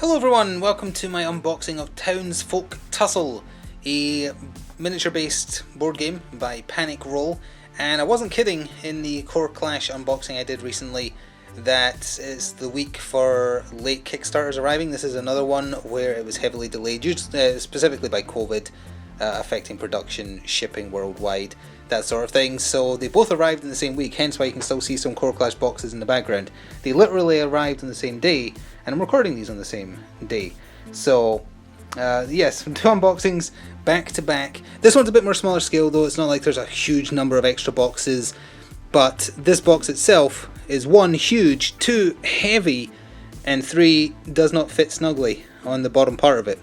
Hello everyone, welcome to my unboxing of Townsfolk Tussle, a miniature based board game by Panic Roll. And I wasn't kidding in the Core Clash unboxing I did recently that it's the week for late Kickstarters arriving. This is another one where it was heavily delayed, specifically by COVID, affecting production, shipping worldwide, that sort of thing. So they both arrived in the same week, hence why you can still see some Core Clash boxes in the background. They literally arrived on the same day, and I'm recording these on the same day. So yes, two unboxings back to back. This one's a bit more smaller scale though, it's not like there's a huge number of extra boxes, but this box itself is 1 huge, 2 heavy, and 3 does not fit snugly on the bottom part of it.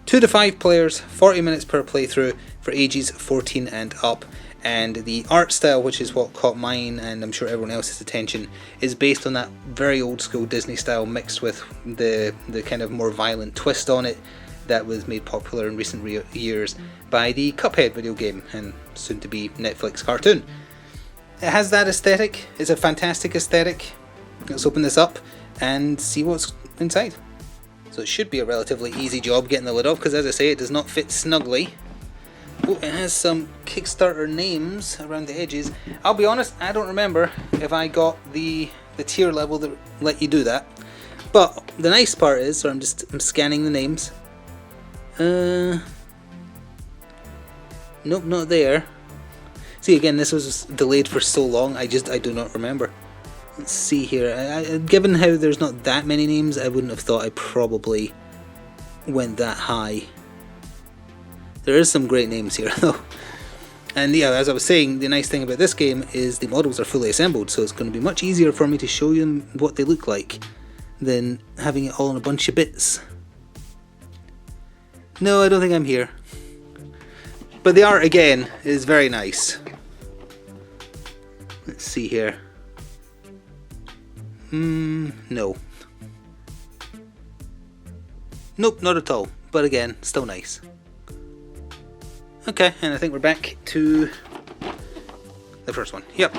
2 to 5 players, 40 minutes per playthrough for ages 14 and up. And the art style, which is what caught mine and I'm sure everyone else's attention, is based on that very old school Disney style mixed with the kind of more violent twist on it that was made popular in recent years by the Cuphead video game and soon to be Netflix cartoon. It has that aesthetic, it's a fantastic aesthetic. Let's open this up and see what's inside. So it should be a relatively easy job getting the lid off because, as I say, it does not fit snugly. Oh, it has some Kickstarter names around the edges. I'll be honest, I don't remember if I got the tier level that let you do that. But the nice part is, so I'm scanning the names. Nope, not there. See, again, this was delayed for so long, I do not remember. Let's see here. Given how there's not that many names, I wouldn't have thought I probably went that high. There is some great names here though. And yeah, as I was saying, the nice thing about this game is the models are fully assembled, so it's going to be much easier for me to show you what they look like than having it all in a bunch of bits. No, I don't think I'm here. But the art, again, is very nice. Let's see here. No. Nope, not at all. But again, still nice. Okay, and I think we're back to the first one. Yep.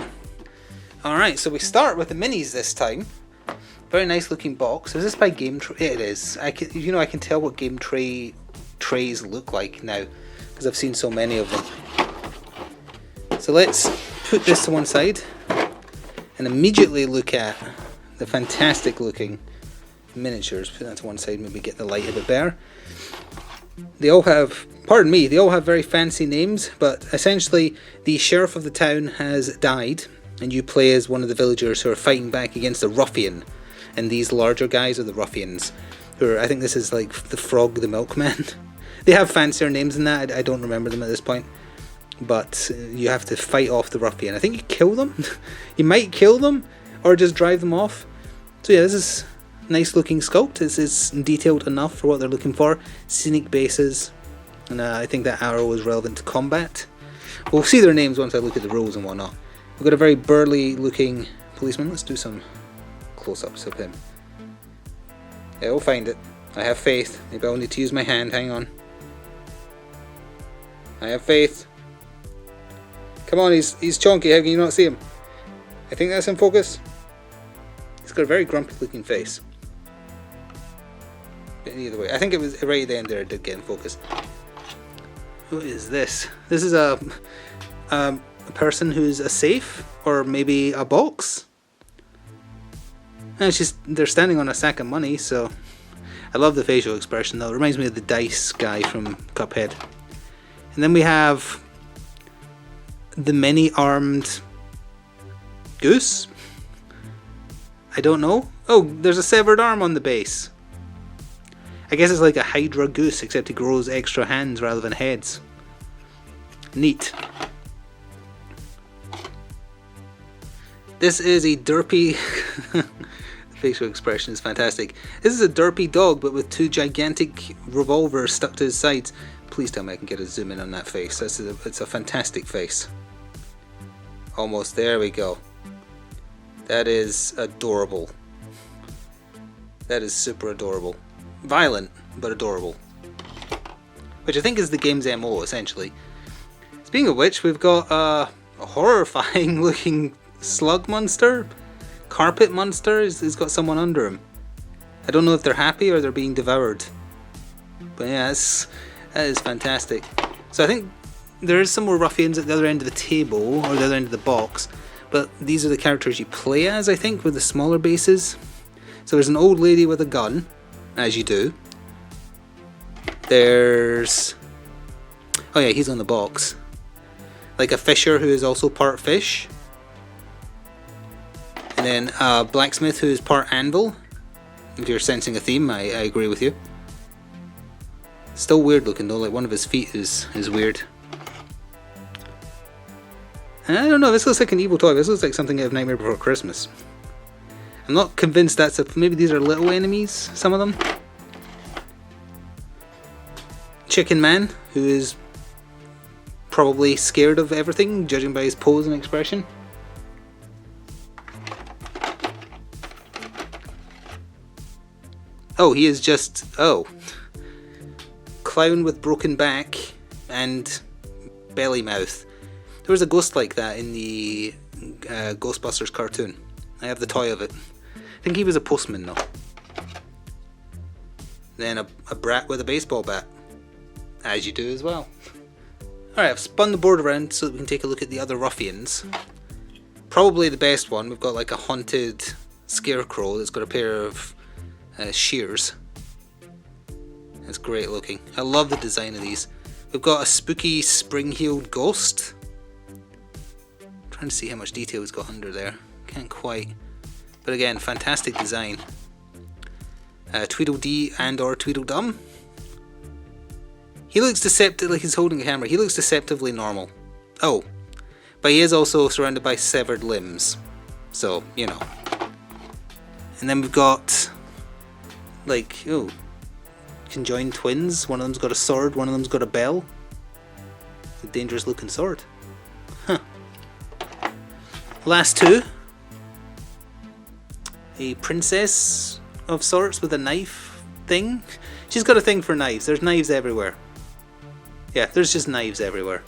Alright, so we start with the minis this time. Very nice looking box. Is this by Game Tray? It is. I can tell what Game Tray trays look like now because I've seen so many of them. So let's put this to one side and immediately look at the fantastic looking miniatures. Put that to one side, maybe get the light a bit better. They all have, pardon me, they all have very fancy names, but essentially the sheriff of the town has died and you play as one of the villagers who are fighting back against a ruffian, and these larger guys are the ruffians, who are, I think this is like the Frog the Milkman. They have fancier names than that, I don't remember them at this point, but you have to fight off the ruffian. I think you kill them, you might kill them or just drive them off. So yeah, this is nice looking sculpt. This is detailed enough for what they're looking for. Scenic bases, and I think that arrow is relevant to combat. We'll see their names once I look at the rules and whatnot. We've got a very burly looking policeman. Let's do some close-ups of him. Yeah, we'll find it. I have faith. Maybe I'll need to use my hand. Hang on. I have faith. Come on, he's chonky. How can you not see him? I think that's in focus. He's got a very grumpy looking face. But either way, I think it was right at the end there it did get in focus. What is this? This is a person who's a safe, or maybe a box. And it's just, they're standing on a sack of money, so I love the facial expression though. It reminds me of the dice guy from Cuphead. And then we have the many-armed goose? I don't know. Oh, there's a severed arm on the base. I guess it's like a Hydra goose, except it grows extra hands rather than heads. Neat. This is a derpy... the facial expression is fantastic. This is a derpy dog, but with 2 gigantic revolvers stuck to his sides. Please tell me I can get a zoom in on that face. It's a fantastic face. Almost, there we go. That is adorable. That is super adorable. Violent, but adorable. Which I think is the game's MO, essentially. Speaking of which, we've got a horrifying looking slug monster. Carpet monster. He's got someone under him. I don't know if they're happy or they're being devoured. But yeah, that is fantastic. So I think there is some more ruffians at the other end of the table, or the other end of the box. But these are the characters you play as, I think, with the smaller bases. So there's an old lady with a gun, as you do. There's... oh yeah, he's on the box. Like a fisher who is also part fish. And then a blacksmith who is part anvil. If you're sensing a theme, I agree with you. Still weird looking though, like one of his feet is weird. And I don't know, this looks like an evil toy. This looks like something out of Nightmare Before Christmas. I'm not convinced that's maybe these are little enemies, some of them. Chicken Man, who is probably scared of everything, judging by his pose and expression. Oh, he is just... oh. Clown with broken back and belly mouth. There was a ghost like that in the Ghostbusters cartoon. I have the toy of it. I think he was a postman though. Then a brat with a baseball bat. As you do as well. Alright, I've spun the board around so that we can take a look at the other ruffians. Probably the best one. We've got like a haunted scarecrow that's got a pair of shears. It's great looking. I love the design of these. We've got a spooky spring-heeled ghost. I'm trying to see how much detail he's got under there. Can't quite. But again, fantastic design. Tweedledee and or Tweedledum. He looks deceptive, like he's holding a camera. He looks deceptively normal. Oh, but he is also surrounded by severed limbs. So, you know. And then we've got, like, oh, conjoined twins. One of them's got a sword, one of them's got a bell. It's a dangerous looking sword. Huh. Last two. A princess of sorts with a knife thing. She's got a thing for knives. There's knives everywhere. Yeah, there's just knives everywhere.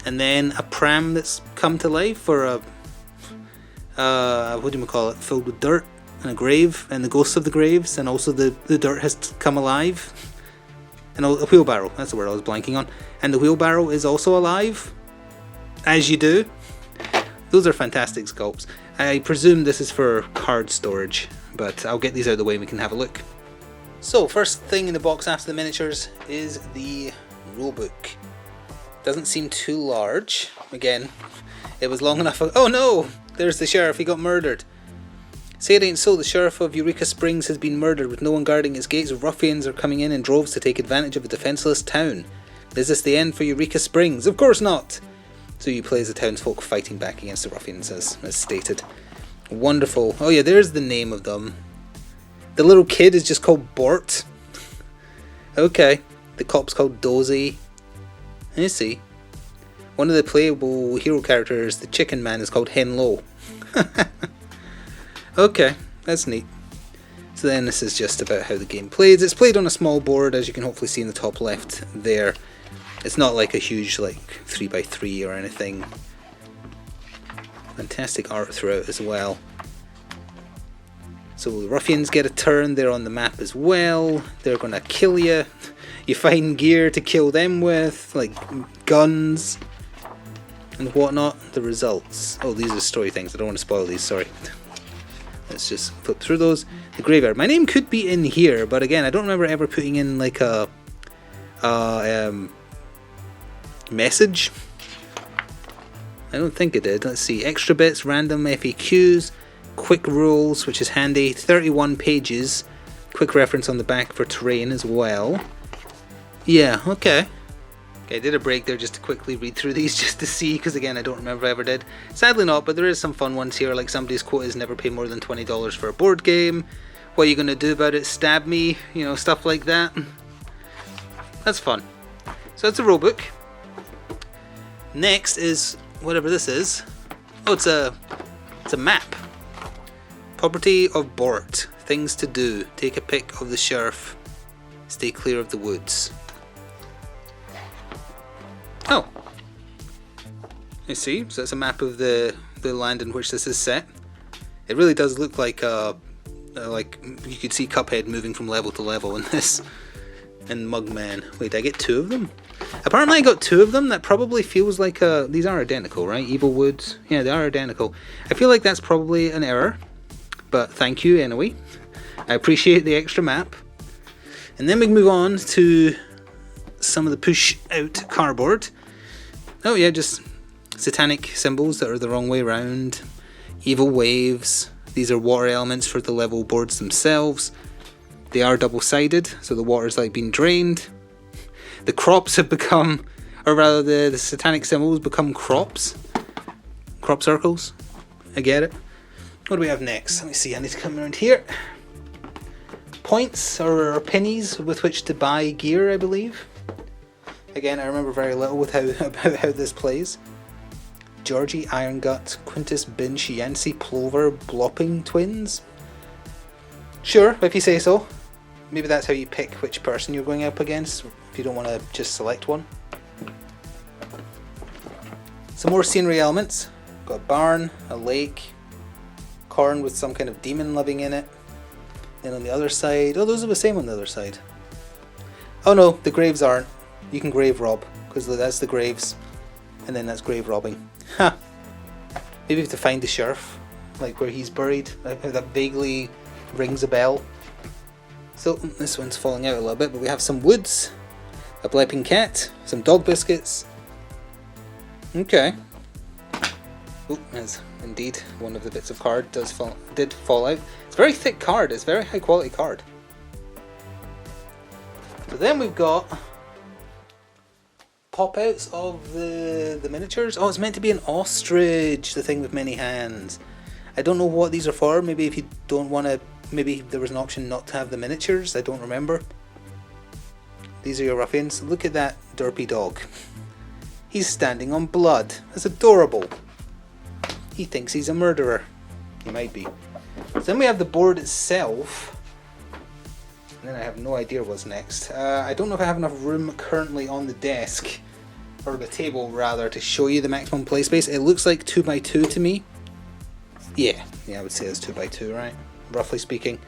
And then a pram that's come to life, or a what do you call it, filled with dirt, and a grave, and the ghosts of the graves, and also the dirt has come alive. And a wheelbarrow, that's the word I was blanking on. And the wheelbarrow is also alive, as you do. Those are fantastic sculpts. I presume this is for card storage, but I'll get these out of the way and we can have a look. So, first thing in the box after the miniatures is the rulebook. Doesn't seem too large. Again, it was long enough. Oh no! There's the sheriff, he got murdered. Say it ain't so, the sheriff of Eureka Springs has been murdered. With no one guarding its gates, ruffians are coming in droves to take advantage of a defenceless town. Is this the end for Eureka Springs? Of course not! So you play as the townsfolk fighting back against the ruffians, as stated. Wonderful. Oh yeah, there's the name of them. The little kid is just called Bort. Okay. The cop's called Dozy. I see. One of the playable hero characters, the Chicken Man, is called Henlo. Okay, that's neat. So then this is just about how the game plays. It's played on a small board, as you can hopefully see in the top left there. It's not like a huge, like, 3x3 or anything. Fantastic art throughout as well. So the ruffians get a turn, they're on the map as well. They're gonna kill you. You find gear to kill them with, like guns and whatnot. The results. Oh, these are story things. I don't want to spoil these, sorry. Let's just flip through those. The graveyard. My name could be in here, but again, I don't remember ever putting in like a message. I don't think it did. Let's see. Extra bits, random FAQs, quick rules, which is handy. 31 pages. Quick reference on the back for terrain as well. Yeah, okay. Okay, I did a break there just to quickly read through these just to see, because again, I don't remember if I ever did. Sadly not, but there is some fun ones here, like somebody's quote is never pay more than $20 for a board game. What are you going to do about it? Stab me? You know, stuff like that. That's fun. So that's a rulebook. Next is whatever this is. Oh, it's a map. Property of Bort. Things to do. Take a pic of the sheriff. Stay clear of the woods. Oh. I see. So it's a map of the land in which this is set. It really does look like a like you could see Cuphead moving from level to level in this. And Mugman. Wait, did I get 2 of them? Apparently I got 2 of them. That probably feels like a... These are identical, right? Evil Woods. Yeah, they are identical. I feel like that's probably an error. But thank you anyway. I appreciate the extra map. And then we move on to some of the push out cardboard. Oh yeah, just satanic symbols that are the wrong way around. Evil waves. These are water elements for the level boards themselves. They are double-sided, so the water's like being drained. The crops have become, or rather the satanic symbols become crops. Crop circles. I get it. What do we have next? Let me see, I need to come around here. Points, or pennies, with which to buy gear, I believe. Again, I remember very little with about how this plays. Georgie, Iron Gut, Quintus, Binch, Yancey, Plover, Blopping Twins. Sure, if you say so. Maybe that's how you pick which person you're going up against, if you don't want to just select one. Some more scenery elements. Got a barn, a lake, corn with some kind of demon living in it. Then on the other side, oh, those are the same on the other side. Oh no, the graves aren't. You can grave rob, because that's the graves, and then that's grave robbing. Ha! Maybe we have to find the sheriff, like where he's buried. That vaguely rings a bell. So this one's falling out a little bit, but we have some woods, a blepping cat, some dog biscuits. Okay. Oh, as indeed one of the bits of card did fall out. It's a very thick card. It's a very high quality card. So then we've got pop-outs of the miniatures. Oh, it's meant to be an ostrich, the thing with many hands. I don't know what these are for. Maybe if you don't want to... Maybe there was an option not to have the miniatures. I don't remember. These are your ruffians. Look at that derpy dog. He's standing on blood. That's adorable. He thinks he's a murderer. He might be. So then we have the board itself. And then I have no idea what's next. I don't know if I have enough room currently on the desk, or the table rather, to show you the maximum play space. It looks like 2x2 to me. Yeah, I would say it's 2x2, right? Roughly speaking.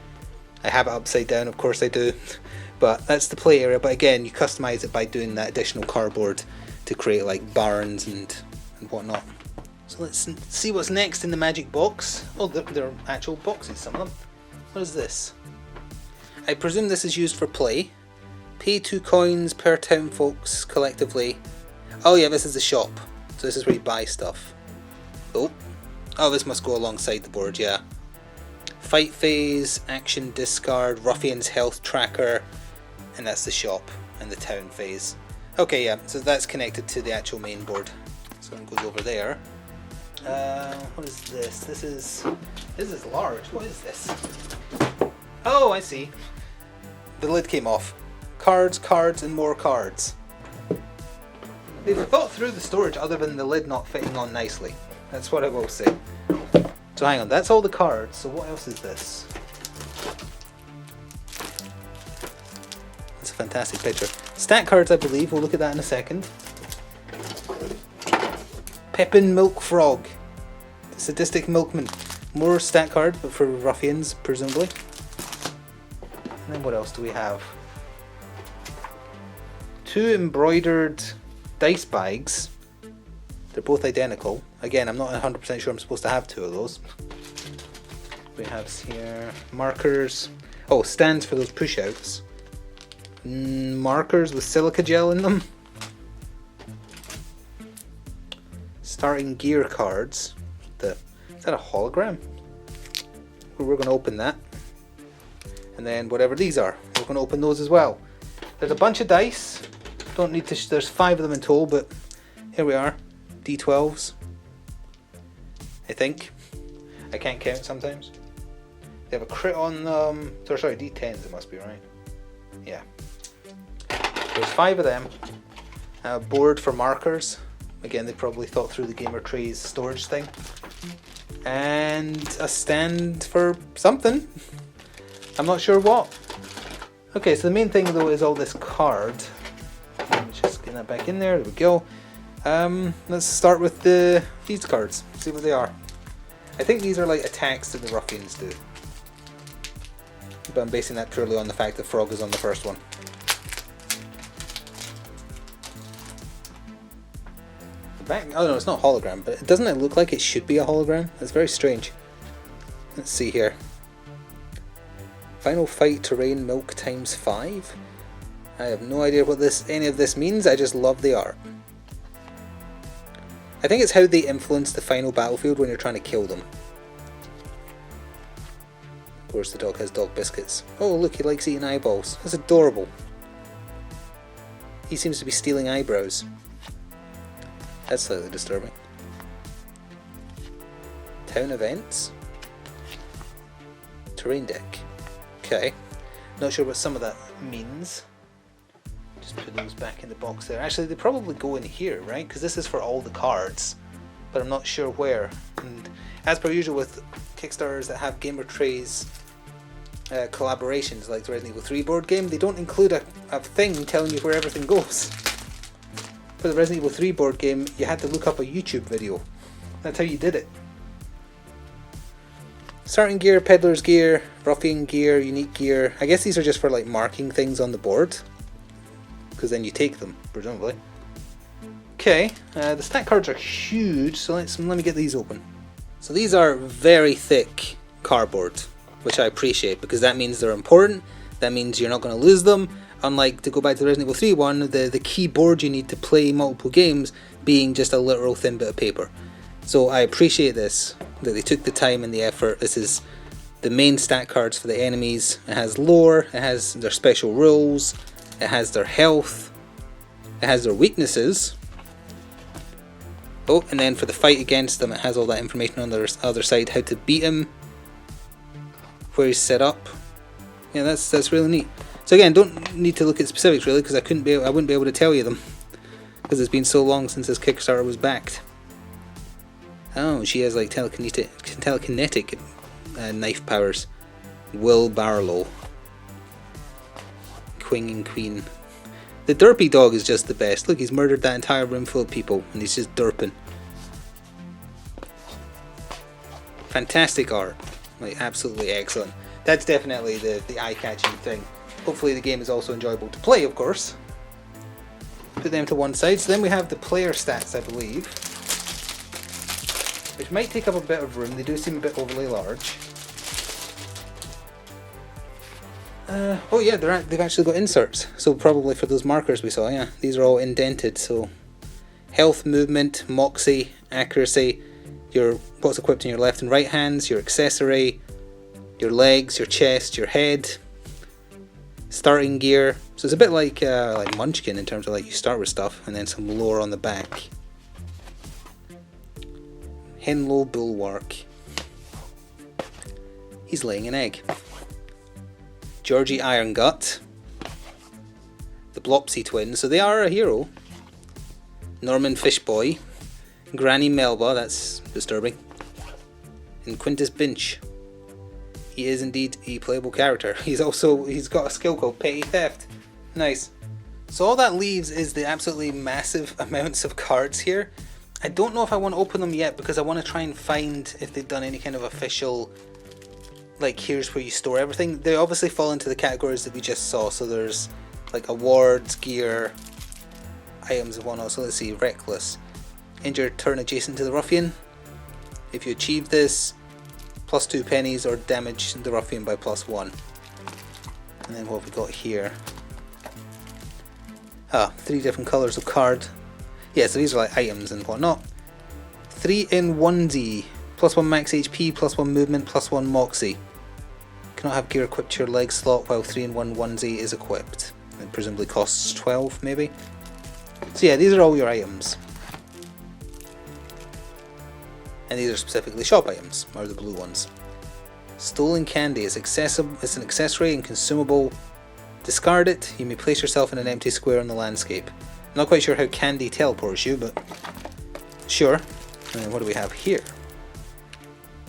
I have it upside down, of course I do. But that's the play area. But again, you customize it by doing that additional cardboard to create like barns and whatnot. So let's see what's next in the magic box. Oh, they're actual boxes, some of them. What is this? I presume this is used for play. Pay 2 coins per Townsfolk collectively. Oh yeah, this is the shop. So this is where you buy stuff. Oh, this must go alongside the board, yeah. Fight phase, action discard, ruffian's health tracker, and that's the shop and the town phase. Okay, yeah, so that's connected to the actual main board. So it goes over there. What is this? This is large. What is this? Oh, I see. The lid came off. Cards, and more cards. They've thought through the storage other than the lid not fitting on nicely. That's what I will say. So hang on, that's all the cards. So what else is this? That's a fantastic picture. Stat cards, I believe. We'll look at that in a second. Pepin Milk Frog. The Sadistic Milkman. More stat cards, but for ruffians, presumably. And then what else do we have? 2 embroidered dice bags. They're both identical. Again, I'm not 100% sure I'm supposed to have 2 of those. We have here markers. Oh, stands for those push-outs. Markers with silica gel in them. Starting gear cards. Is that a hologram? We're going to open that. And then whatever these are, we're going to open those as well. There's a bunch of dice. Don't need to. There's 5 of them in total, but here we are. D12s. I think. I can't count sometimes. They have a crit on them. Sorry, D10s it must be, right? Yeah. There's 5 of them. A board for markers. Again, they probably thought through the gamer trays storage thing. And a stand for something. I'm not sure what. Okay, so the main thing though is all this card. Let's just get that back in there. There we go. Let's start with these cards. See what they are. I think these are like attacks that the ruffians do. but I'm basing that purely on the fact that Frog is on the first one. The back, oh no, it's not a hologram, but doesn't it look like it should be a hologram? It's very strange. Let's see here. Final fight terrain milk times 5. I have no idea what any of this means, I just love the art. I think it's how they influence the final battlefield when you're trying to kill them. Of course the dog has dog biscuits. Oh look, he likes eating eyeballs. That's adorable. He seems to be stealing eyebrows. That's slightly disturbing. Town events. Terrain deck. Okay. Not sure what some of that means. Just put those back in the box there. Actually, they probably go in here, right? Because this is for all the cards. But I'm not sure where. And as per usual with Kickstarters that have gamer trays collaborations, like the Resident Evil 3 board game, they don't include a thing telling you where everything goes. For the Resident Evil 3 board game, you had to look up a YouTube video. That's how you did it. Starting gear, peddler's gear, ruffian gear, unique gear. I guess these are just for like marking things on the board, because then you take them, presumably. Okay, the stat cards are huge, so let me get these open. So these are very thick cardboard, which I appreciate, because that means they're important, that means you're not going to lose them, unlike, to go back to the Resident Evil 3 one, the keyboard you need to play multiple games being just a literal thin bit of paper. So I appreciate this, that they took the time and the effort. This is the main stat cards for the enemies. It has lore, it has their special rules, it has their health, it has their weaknesses. Oh, and then for the fight against them, it has all that information on the other side, how to beat him, where he's set up. Yeah, that's really neat. So again, don't need to look at specifics really, because I wouldn't be able to tell you them, because it's been so long since this Kickstarter was backed. Oh, she has like telekinetic knife powers. Will Barlow. King and Queen. The derpy dog is just the best. Look, he's murdered that entire room full of people and he's just derping. Fantastic art. Like, absolutely excellent. That's definitely the eye-catching thing. Hopefully the game is also enjoyable to play, of course. Put them to one side. So then we have the player stats, I believe, which might take up a bit of room. They do seem a bit overly large. Oh yeah, they've actually got inserts. So probably for those markers we saw, yeah. These are all indented, so health, movement, moxie, accuracy, what's equipped in your left and right hands, your accessory, your legs, your chest, your head, starting gear. So it's a bit like Munchkin in terms of like you start with stuff and then some lore on the back. Henlow Bulwark. He's laying an egg. Georgie Irongut. The Blopsy twins, so they are a hero. Norman Fishboy. Granny Melba, that's disturbing. And Quintus Binch. He is indeed a playable character. He's got a skill called Petty Theft. Nice. So all that leaves is the absolutely massive amounts of cards here. I don't know if I want to open them yet because I want to try and find if they've done any kind of official, like, here's where you store everything. They obviously fall into the categories that we just saw. So there's like awards, gear, items and whatnot. So let's see, reckless. Injured turn adjacent to the ruffian. If you achieve this, plus 2 pennies or damage the ruffian by +1. And then what have we got here? 3 different colours of card. Yeah, so these are like items and whatnot. 3 in onesie. +1 max HP, +1 movement, +1 moxie. Cannot have gear equipped to your leg slot while 3 in 1 onesie is equipped. It presumably costs 12 maybe. So yeah, these are all your items. And these are specifically shop items, or the blue ones. Stolen candy is accessible. It's an accessory and consumable. Discard it. You may place yourself in an empty square on the landscape. I'm not quite sure how candy teleports you, but sure. And then what do we have here?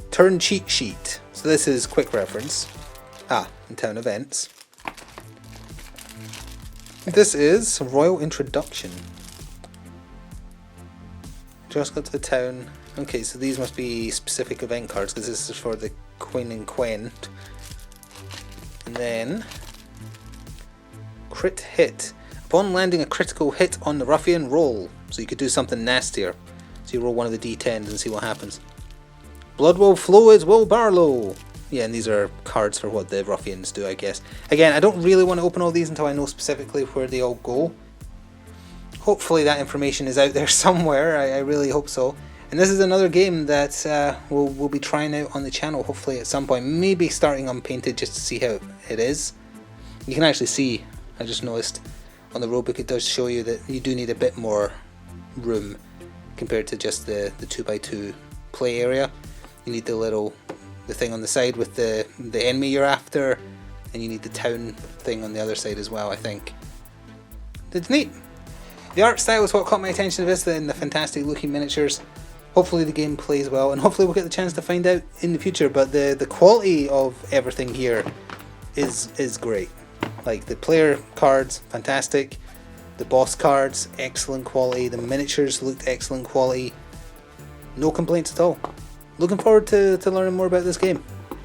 Turn cheat sheet. So this is quick reference. In town events. This is Royal Introduction. Just got to the town. Okay, so these must be specific event cards because this is for the Queen and Quen. And then crit hit. Upon landing a critical hit on the ruffian, roll. So you could do something nastier. So you roll one of the d10s and see what happens. Blood will flow as will Barlow. Yeah, and these are cards for what the ruffians do, I guess. Again, I don't really want to open all these until I know specifically where they all go. Hopefully that information is out there somewhere. I really hope so. And this is another game that we'll be trying out on the channel, hopefully at some point. Maybe starting unpainted just to see how it is. You can actually see, I just noticed, on the rulebook it does show you that you do need a bit more room compared to just the 2x2 play area. You need the thing on the side with the enemy you're after, and you need the town thing on the other side as well, I think. It's neat. The art style is what caught my attention of this, and the fantastic looking miniatures. Hopefully the game plays well, and hopefully we'll get the chance to find out in the future, but the quality of everything here is great. Like the player cards, fantastic. The boss cards, excellent quality. The miniatures looked excellent quality. No complaints at all. Looking forward to learning more about this game,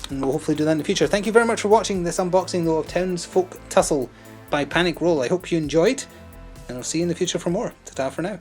and we'll hopefully do that in the future. Thank you very much for watching this unboxing though of Townsfolk Tussle by Panic Roll. I hope you enjoyed, and I'll see you in the future for more. Ta-ta for now.